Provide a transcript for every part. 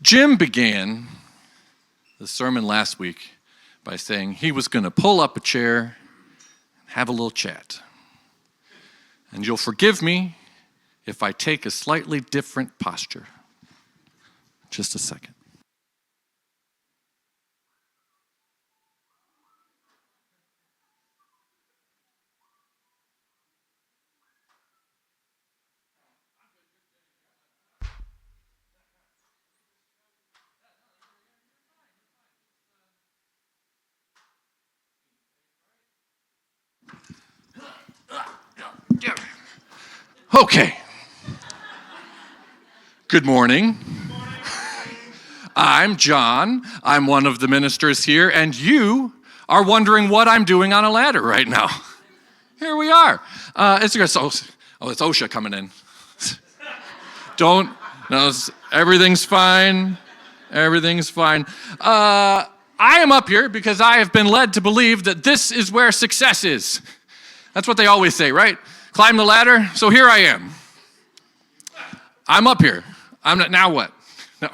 Jim began the sermon last week by saying he was going to pull up a chair and have a little chat. And you'll forgive me if I take a slightly different posture. Just a second. Okay. Good morning. I'm John. I'm one of the ministers here, and you are wondering what I'm doing on a ladder right now. Here we are. It's OSHA coming in. Everything's fine. Everything's fine. I am up here because I have been led to believe that this is where success is. That's what they always say, right? Climb the ladder. So here I am. I'm up here. Now what? No.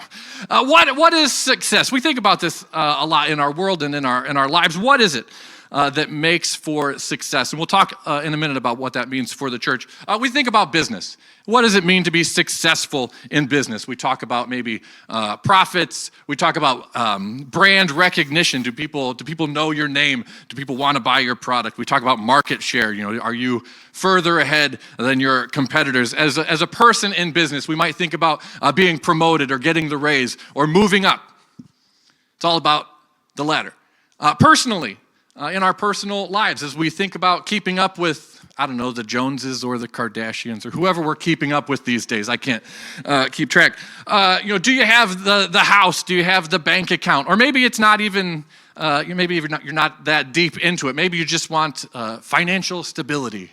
What is success? We think about this a lot in our world and in our lives. What is it that makes for success? And we'll talk in a minute about what that means for the church. We think about business. What does it mean to be successful in business? We talk about maybe profits. We talk about brand recognition. Do people know your name? Do people want to buy your product? We talk about market share. Are you further ahead than your competitors? As a person in business, we might think about being promoted or getting the raise or moving up. It's all about the ladder. Personally, in our personal lives, as we think about keeping up with, the Joneses or the Kardashians or whoever we're keeping up with these days. I can't keep track. Do you have the house? Do you have the bank account? Or maybe it's not even, you're not that deep into it. Maybe you just want financial stability.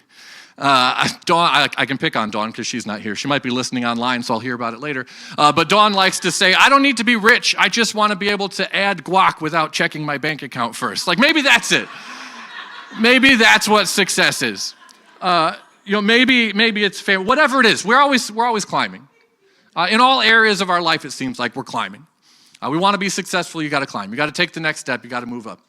Dawn, I can pick on Dawn because she's not here. She might be listening online, so I'll hear about it later. But Dawn likes to say, I don't need to be rich. I just want to be able to add guac without checking my bank account first. Maybe that's it. Maybe that's what success is. Maybe it's fair. Whatever it is, we're always climbing. In all areas of our life, it seems like we're climbing. We want to be successful. You got to climb. You got to take the next step. You got to move up.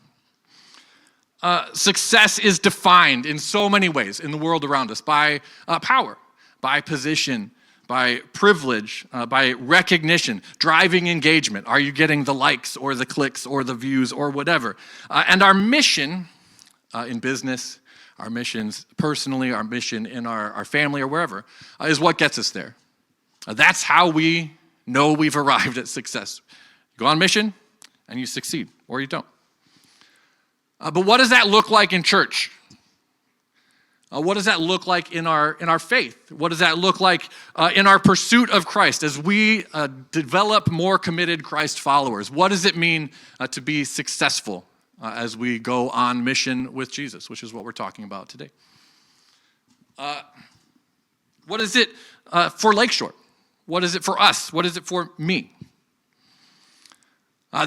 Success is defined in so many ways in the world around us by power, by position, by privilege, by recognition, driving engagement. Are you getting the likes or the clicks or the views or whatever? And our mission in business, our missions personally, our mission in our family or wherever, is what gets us there. That's how we know we've arrived at success. You go on mission and you succeed, or you don't. But what does that look like in church? What does that look like in our faith? What does that look like in our pursuit of Christ as we develop more committed Christ followers? What does it mean to be successful as we go on mission with Jesus, which is what we're talking about today? What is it for Lakeshore? What is it for us? What is it for me?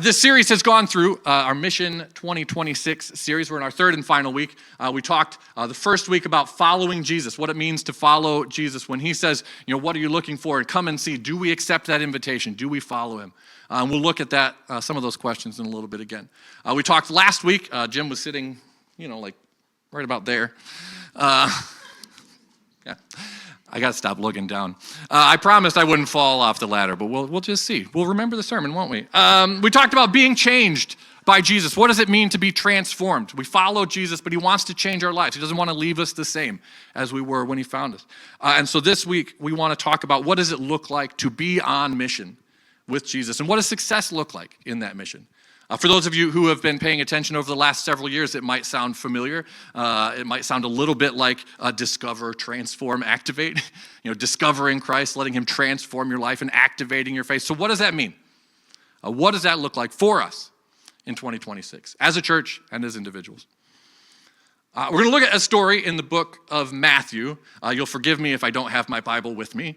This series has gone through our Mission 2026 series. We're in our third and final week. We talked the first week about following Jesus, what it means to follow Jesus. When he says, what are you looking for? And come and see, do we accept that invitation? Do we follow him? And we'll look at that, some of those questions in a little bit again. We talked last week. Jim was sitting, right about there. Yeah. I got to stop looking down. I promised I wouldn't fall off the ladder, but we'll just see. We'll remember the sermon, won't we? We talked about being changed by Jesus. What does it mean to be transformed? We follow Jesus, but he wants to change our lives. He doesn't want to leave us the same as we were when he found us. And so this week, we want to talk about what does it look like to be on mission with Jesus, and what does success look like in that mission? For those of you who have been paying attention over the last several years, it might sound familiar. It might sound a little bit like discover, transform, activate. Discovering Christ, letting him transform your life and activating your faith. So what does that mean? What does that look like for us in 2026 as a church and as individuals? We're going to look at a story in the book of Matthew. You'll forgive me if I don't have my Bible with me.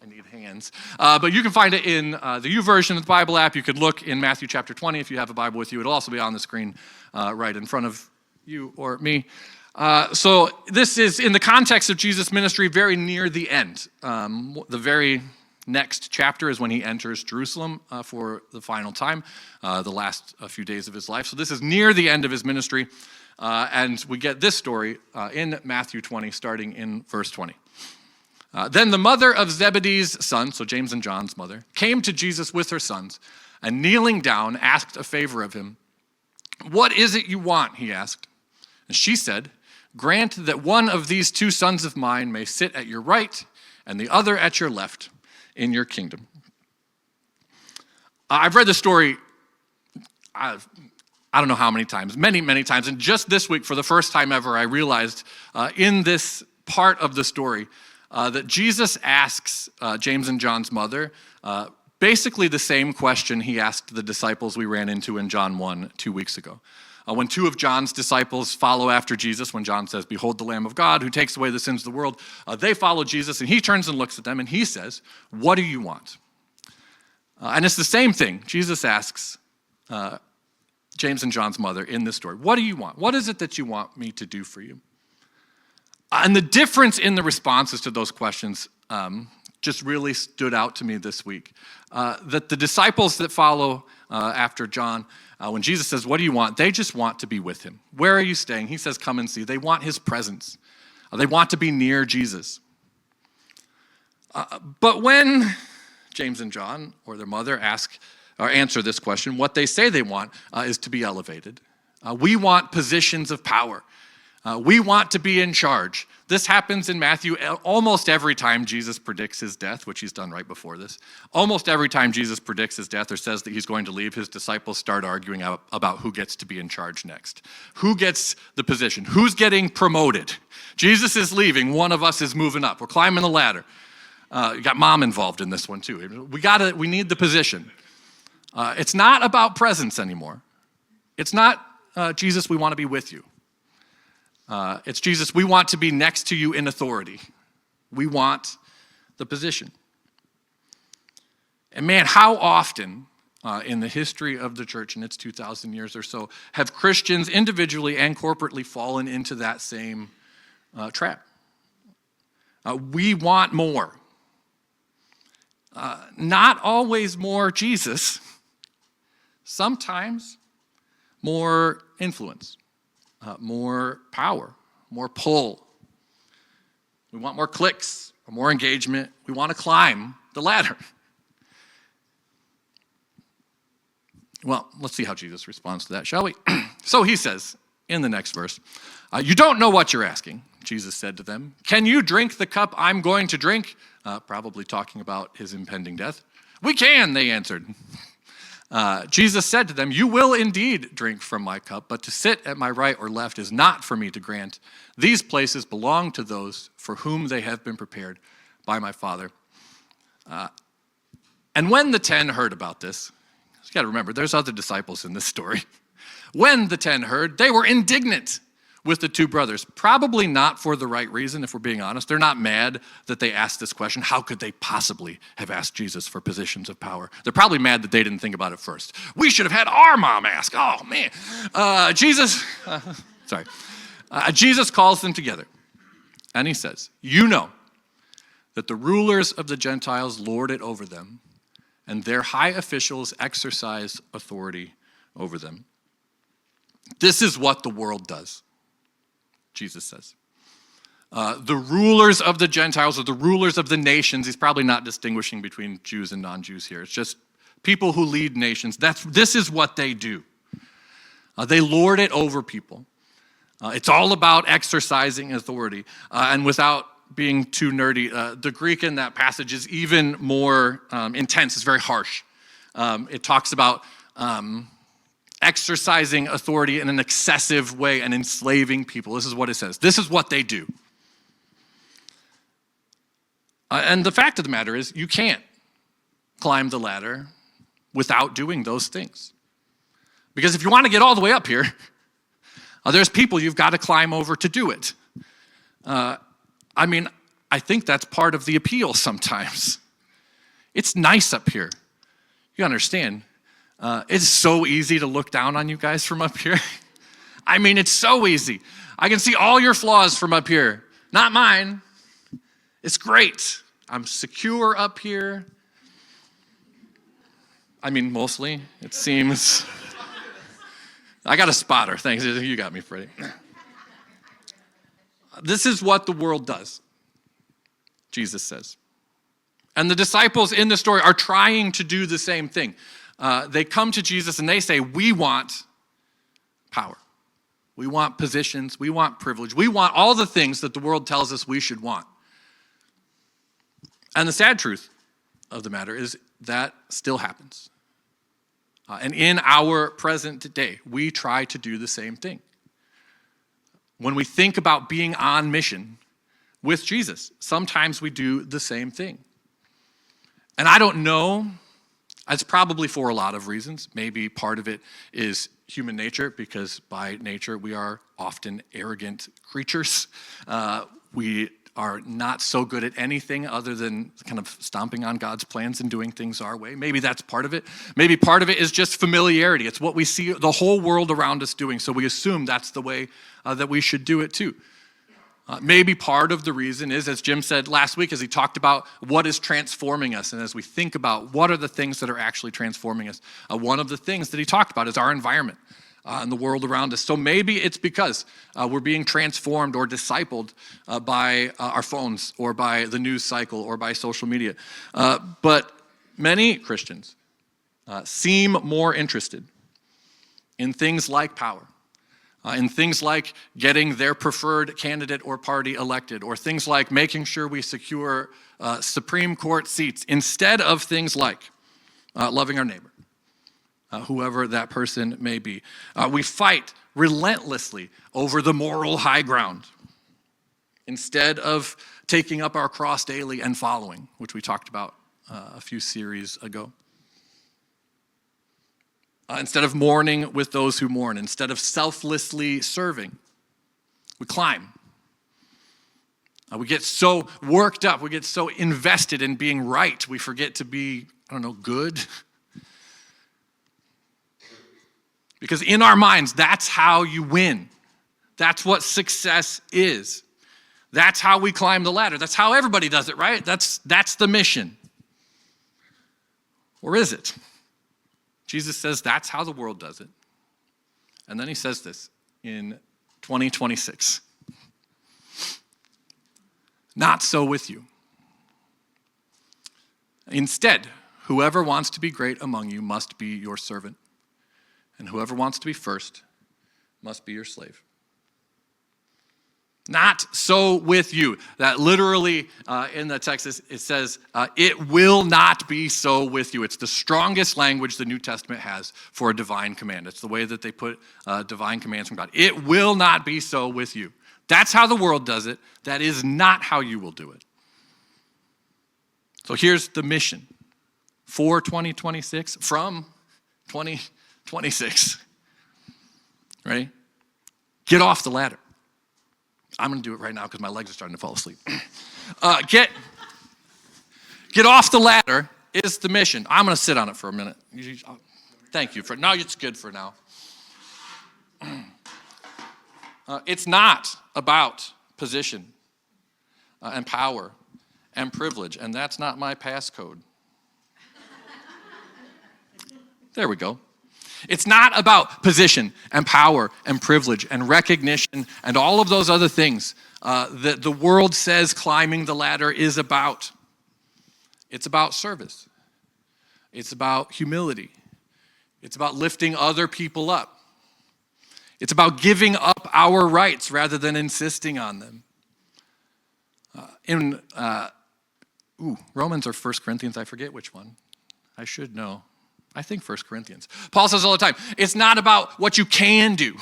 I need hands. But you can find it in the YouVersion of the Bible app. You could look in Matthew chapter 20 if you have a Bible with you. It'll also be on the screen right in front of you or me. So this is in the context of Jesus' ministry very near the end. The very next chapter is when he enters Jerusalem for the final time, the last few days of his life. So this is near the end of his ministry, and we get this story in Matthew 20, starting in verse 20. Then the mother of Zebedee's sons, so James and John's mother, came to Jesus with her sons, and kneeling down, asked a favor of him. "What is it you want?" he asked. And she said, "Grant that one of these two sons of mine may sit at your right and the other at your left in your kingdom." I've read the story, I don't know how many times, many times. And just this week, for the first time ever, I realized in this part of the story that Jesus asks James and John's mother basically the same question he asked the disciples we ran into in John 1 2 weeks ago. When two of John's disciples follow after Jesus, when John says, "Behold the Lamb of God who takes away the sins of the world," they follow Jesus, and he turns and looks at them, and he says, "What do you want?" And it's the same thing Jesus asks James and John's mother in this story. What do you want? What is it that you want me to do for you? And the difference in the responses to those questions just really stood out to me this week. That the disciples that follow after John, when Jesus says, "What do you want?" they just want to be with him. "Where are you staying?" He says, "Come and see." They want his presence. They want to be near Jesus. But when James and John or their mother ask or answer this question, what they say they want is to be elevated. We want positions of power. We want to be in charge. This happens in Matthew almost every time Jesus predicts his death, which he's done right before this. Almost every time Jesus predicts his death or says that he's going to leave, his disciples start arguing about who gets to be in charge next. Who gets the position? Who's getting promoted? Jesus is leaving. One of us is moving up. We're climbing the ladder. You got mom involved in this one too. We need the position. It's not about presence anymore. It's not, Jesus, we want to be with you. It's Jesus, we want to be next to you in authority. We want the position. And man, how often in the history of the church in its 2,000 years or so have Christians individually and corporately fallen into that same trap? We want more. Not always more Jesus, sometimes more influence. More power, more pull. We want more clicks, more engagement. We want to climb the ladder. Well, let's see how Jesus responds to that, shall we? So he says in the next verse, "You don't know what you're asking," Jesus said to them. "Can you drink the cup I'm going to drink?" Probably talking about his impending death. "We can," they answered. Jesus said to them, "You will indeed drink from my cup, but to sit at my right or left is not for me to grant. These places belong to those for whom they have been prepared by my Father." And when the 10 heard about this, you got to remember, there's other disciples in this story. When the 10 heard, they were indignant with the two brothers. Probably not for the right reason, if we're being honest. They're not mad that they asked this question. How could they possibly have asked Jesus for positions of power? They're probably mad that they didn't think about it first. We should have had our mom ask. Oh, man. Jesus calls them together, and he says, "You know that the rulers of the Gentiles lord it over them, and their high officials exercise authority over them. This is what the world does," Jesus says. The rulers of the Gentiles, or the rulers of the nations, he's probably not distinguishing between Jews and non-Jews here. It's just people who lead nations. This is what they do. They lord it over people. It's all about exercising authority. And without being too nerdy, the Greek in that passage is even more intense. It's very harsh. It talks about exercising authority in an excessive way and enslaving people. This is what it says. This is what they do. And the fact of the matter is, you can't climb the ladder without doing those things. Because if you want to get all the way up here, there's people you've got to climb over to do it. I think that's part of the appeal sometimes. It's nice up here. You understand? It's so easy to look down on you guys from up here. It's so easy. I can see all your flaws from up here. Not mine. It's great. I'm secure up here. I mean, mostly, it seems. I got a spotter. Thanks. You got me, Freddie. This is what the world does, Jesus says. And the disciples in the story are trying to do the same thing. They come to Jesus and they say, we want power. We want positions. We want privilege. We want all the things that the world tells us we should want. And the sad truth of the matter is that still happens. And in our present day, we try to do the same thing. When we think about being on mission with Jesus, sometimes we do the same thing. And I don't know, it's probably for a lot of reasons. Maybe part of it is human nature, because by nature we are often arrogant creatures. We are not so good at anything other than kind of stomping on God's plans and doing things our way. Maybe that's part of it. Maybe part of it is just familiarity. It's what we see the whole world around us doing, so we assume that's the way that we should do it too. Maybe part of the reason is, as Jim said last week, as he talked about what is transforming us, and as we think about what are the things that are actually transforming us, one of the things that he talked about is our environment and the world around us. So maybe it's because we're being transformed or discipled by our phones or by the news cycle or by social media. But many Christians seem more interested in things like power, in things like getting their preferred candidate or party elected, or things like making sure we secure Supreme Court seats, instead of things like loving our neighbor, whoever that person may be. We fight relentlessly over the moral high ground, instead of taking up our cross daily and following, which we talked about a few series ago. Instead of mourning with those who mourn, instead of selflessly serving, we climb. We get so worked up, we get so invested in being right, we forget to be, good. Because in our minds, that's how you win. That's what success is. That's how we climb the ladder. That's how everybody does it, right? That's the mission. Or is it? Jesus says that's how the world does it. And then he says this in 2026. Not so with you. Instead, whoever wants to be great among you must be your servant. And whoever wants to be first must be your slave. Not so with you. That literally in the text, it says, it will not be so with you. It's the strongest language the New Testament has for a divine command. It's the way that they put divine commands from God. It will not be so with you. That's how the world does it. That is not how you will do it. So here's the mission for 2026 from 2026. Ready? Get off the ladder. I'm going to do it right now because my legs are starting to fall asleep. Get off the ladder is the mission. I'm going to sit on it for a minute. Thank you. No, it's good for now. It's not about position and power and privilege, and that's not my passcode. There we go. It's not about position and power and privilege and recognition and all of those other things that the world says climbing the ladder is about. It's about service. It's about humility. It's about lifting other people up. It's about giving up our rights rather than insisting on them. Romans or 1 Corinthians, I forget which one. I should know. I think 1 Corinthians. Paul says all the time, it's not about what you can do.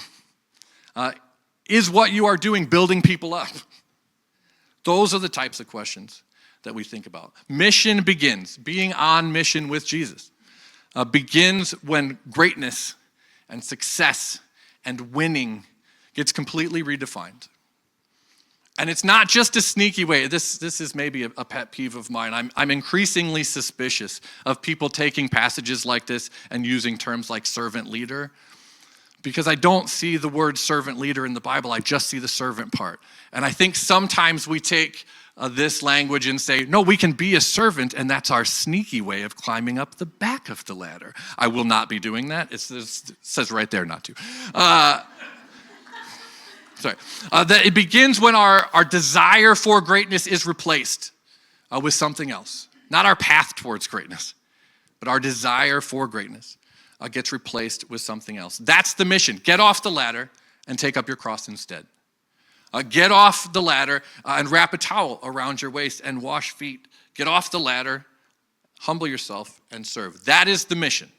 Is what you are doing building people up? Those are the types of questions that we think about. Mission begins, being on mission with Jesus, begins when greatness and success and winning gets completely redefined. And it's not just a sneaky way. This is maybe a pet peeve of mine. I'm increasingly suspicious of people taking passages like this and using terms like servant leader, because I don't see the word servant leader in the Bible. I just see the servant part. And I think sometimes we take this language and say, no, we can be a servant, and that's our sneaky way of climbing up the back of the ladder. I will not be doing that. It says right there not to. That it begins when our desire for greatness is replaced with something else. Not our path towards greatness, but our desire for greatness gets replaced with something else. That's the mission. Get off the ladder and take up your cross instead. Get off the ladder and wrap a towel around your waist and wash feet. Get off the ladder, humble yourself, and serve. That is the mission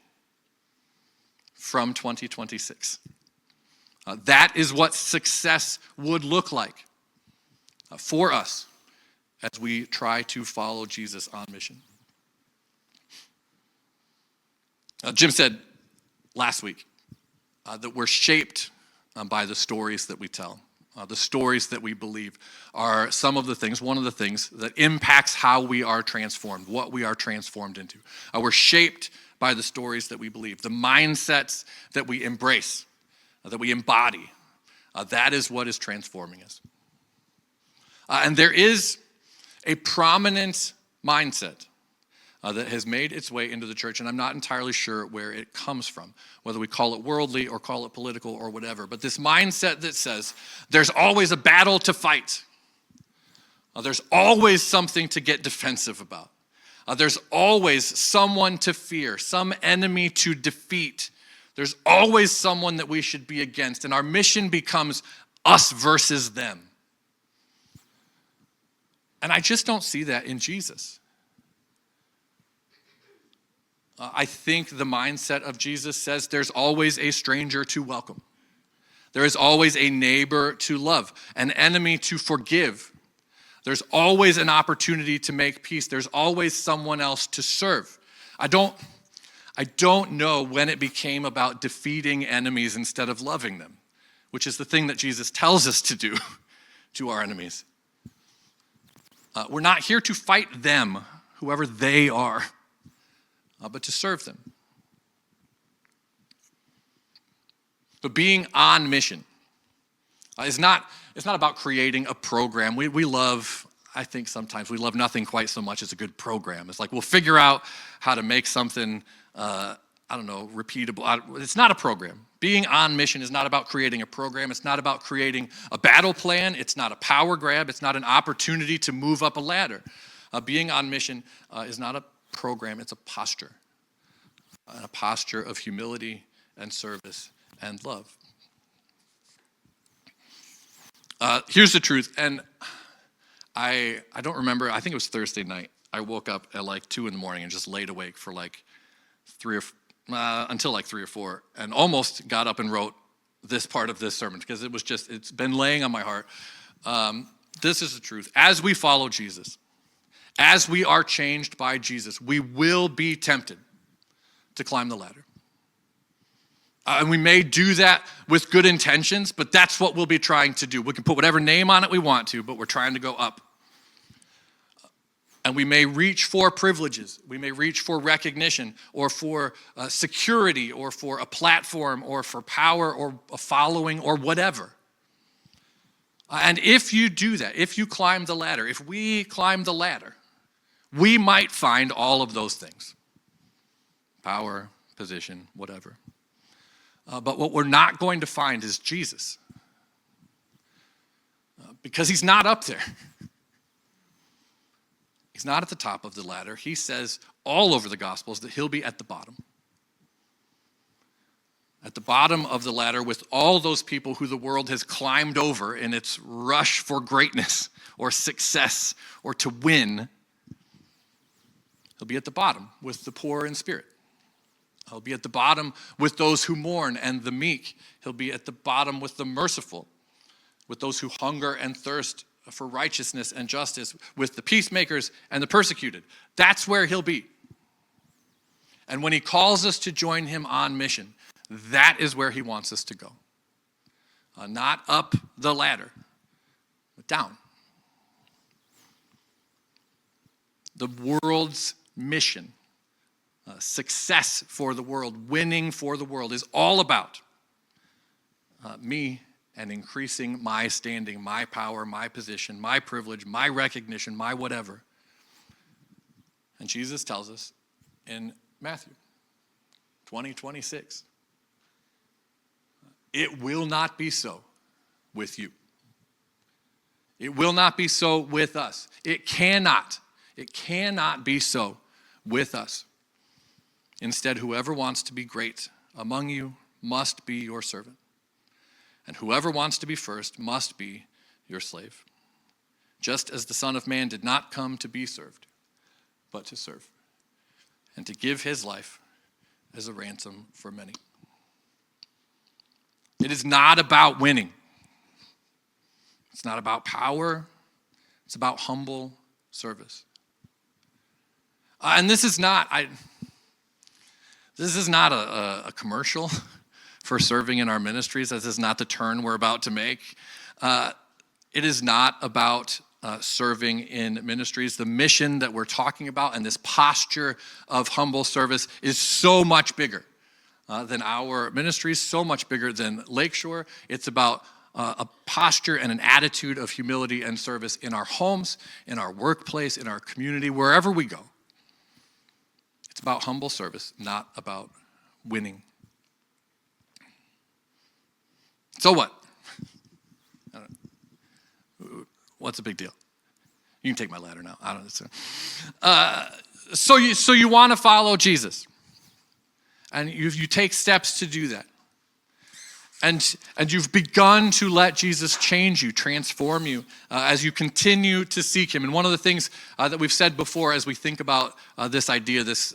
from 2026. That is what success would look like for us as we try to follow Jesus on mission. Jim said last week that we're shaped by the stories that we tell. The stories that we believe are one of the things that impacts how we are transformed, what we are transformed into. We're shaped by the stories that we believe, the mindsets that we embrace, that we embody. That is what is transforming us. And there is a prominent mindset that has made its way into the church, and I'm not entirely sure where it comes from, whether we call it worldly or call it political or whatever, but this mindset that says there's always a battle to fight. There's always something to get defensive about. There's always someone to fear, some enemy to defeat. There's always someone that we should be against, and our mission becomes us versus them. And I just don't see that in Jesus. I think the mindset of Jesus says there's always a stranger to welcome. There is always a neighbor to love, an enemy to forgive. There's always an opportunity to make peace. There's always someone else to serve. I don't know when it became about defeating enemies instead of loving them, which is the thing that Jesus tells us to do to our enemies. We're not here to fight them, whoever they are, but to serve them. But being on mission it's not about creating a program. We love, I think sometimes we love nothing quite so much as a good program. It's like we'll figure out how to make something, repeatable. It's not a program. Being on mission is not about creating a program. It's not about creating a battle plan. It's not a power grab. It's not an opportunity to move up a ladder. Being on mission is not a program. It's a posture of humility and service and love. Here's the truth, and I don't remember. I think it was Thursday night. I woke up at like 2 a.m. and just laid awake for like until like 3 or 4, and almost got up and wrote this part of this sermon because it's been laying on my heart. This is the truth. As we follow Jesus, as we are changed by Jesus, we will be tempted to climb the ladder. And we may do that with good intentions, but that's what we'll be trying to do. We can put whatever name on it we want to, but we're trying to go up. And we may reach for privileges. We may reach for recognition or for security or for a platform or for power or a following or whatever. And if you do that, if you climb the ladder, if we climb the ladder, we might find all of those things. Power, position, whatever. But what we're not going to find is Jesus. Because he's not up there. He's not at the top of the ladder. He says all over the Gospels that he'll be at the bottom. At the bottom of the ladder with all those people who the world has climbed over in its rush for greatness or success or to win. He'll be at the bottom with the poor in spirit. He'll be at the bottom with those who mourn and the meek. He'll be at the bottom with the merciful, with those who hunger and thirst for righteousness and justice, with the peacemakers and the persecuted. That's where he'll be. And when he calls us to join him on mission, that is where he wants us to go. Not up the ladder, but down. The world's mission, success for the world, winning for the world is all about me and increasing my standing, my power, my position, my privilege, my recognition, my whatever. And Jesus tells us in Matthew 20:26, it will not be so with you. It will not be so with us. It cannot be so with us. Instead, whoever wants to be great among you must be your servant. And whoever wants to be first must be your slave. Just as the Son of Man did not come to be served, but to serve, and to give his life as a ransom for many. It is not about winning. It's not about power. It's about humble service. And this is not a commercial for serving in our ministries. This is not the turn we're about to make. It is not about serving in ministries. The mission that we're talking about and this posture of humble service is so much bigger than our ministries, so much bigger than Lakeshore. It's about a posture and an attitude of humility and service in our homes, in our workplace, in our community, wherever we go. It's about humble service, not about winning. So what? What's the big deal? You can take my ladder now. I don't know. So you want to follow Jesus, and you take steps to do that, and you've begun to let Jesus change you, transform you as you continue to seek him. And one of the things that we've said before, as we think about this idea, this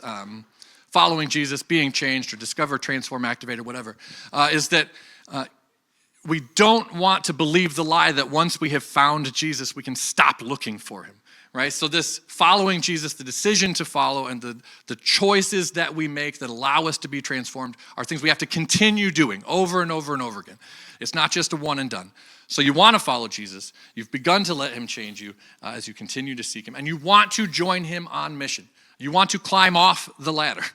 following Jesus, being changed, or discover, transform, activate, or whatever, is that we don't want to believe the lie that once we have found Jesus, we can stop looking for him, right? So this following Jesus, the decision to follow, and the choices that we make that allow us to be transformed are things we have to continue doing over and over and over again. It's not just a one and done. So you want to follow Jesus. You've begun to let him change you as you continue to seek him. And you want to join him on mission. You want to climb off the ladder.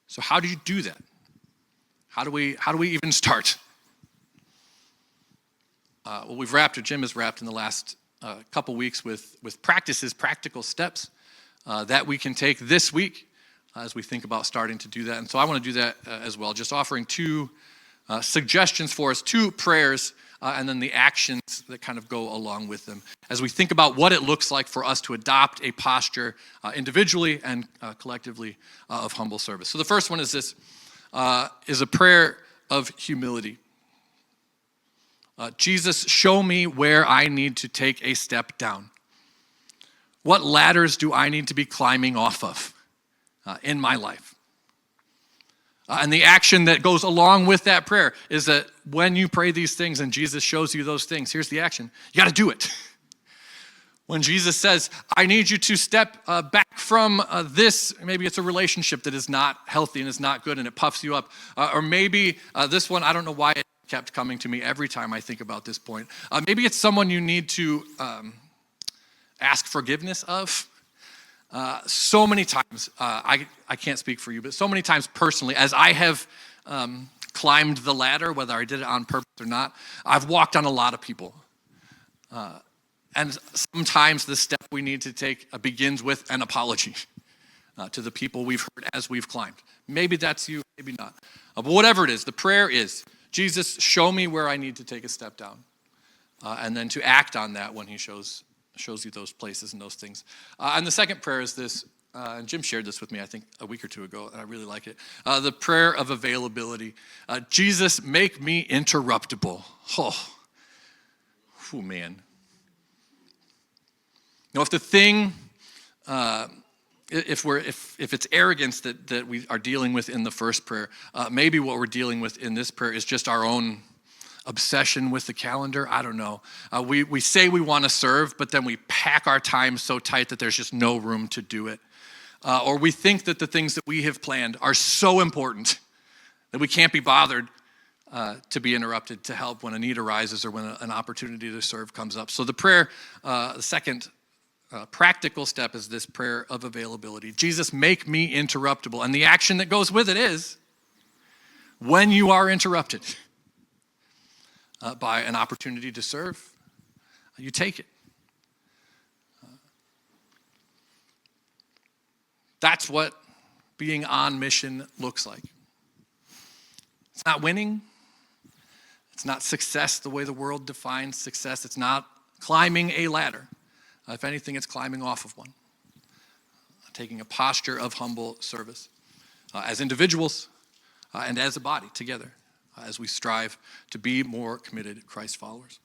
So how do you do that? How do we even start? Jim has wrapped in the last couple weeks with practices, practical steps that we can take this week as we think about starting to do that. And so I want to do that as well, just offering two suggestions for us, two prayers, and then the actions that kind of go along with them as we think about what it looks like for us to adopt a posture individually and collectively of humble service. So the first one is this, is a prayer of humility. Jesus, show me where I need to take a step down. What ladders do I need to be climbing off of in my life? And the action that goes along with that prayer is that when you pray these things and Jesus shows you those things, here's the action. You got to do it. When Jesus says, I need you to step back from this, maybe it's a relationship that is not healthy and is not good and it puffs you up. Or maybe this one, I don't know why it kept coming to me every time I think about this point. Maybe it's someone you need to ask forgiveness of. So many times, I can't speak for you, but so many times personally, as I have climbed the ladder, whether I did it on purpose or not, I've walked on a lot of people. And sometimes the step we need to take begins with an apology to the people we've hurt as we've climbed. Maybe that's you, maybe not. But whatever it is, the prayer is, Jesus, show me where I need to take a step down. And then to act on that when he shows you those places and those things. And the second prayer is this, and Jim shared this with me, I think, a week or two ago, and I really like it. The prayer of availability. Jesus, make me interruptible. Oh man. Now, if the thing, if it's arrogance that we are dealing with in the first prayer, maybe what we're dealing with in this prayer is just our own obsession with the calendar. I don't know. We say we want to serve, but then we pack our time so tight that there's just no room to do it. Or we think that the things that we have planned are so important that we can't be bothered to be interrupted to help when a need arises or when an opportunity to serve comes up. So the prayer, the second practical step is this prayer of availability. Jesus, make me interruptible. And the action that goes with it is, when you are interrupted, by an opportunity to serve, you take it. That's what being on mission looks like. It's not winning. It's not success the way the world defines success. It's not climbing a ladder. If anything, it's climbing off of one. Taking a posture of humble service as individuals and as a body together as we strive to be more committed Christ followers.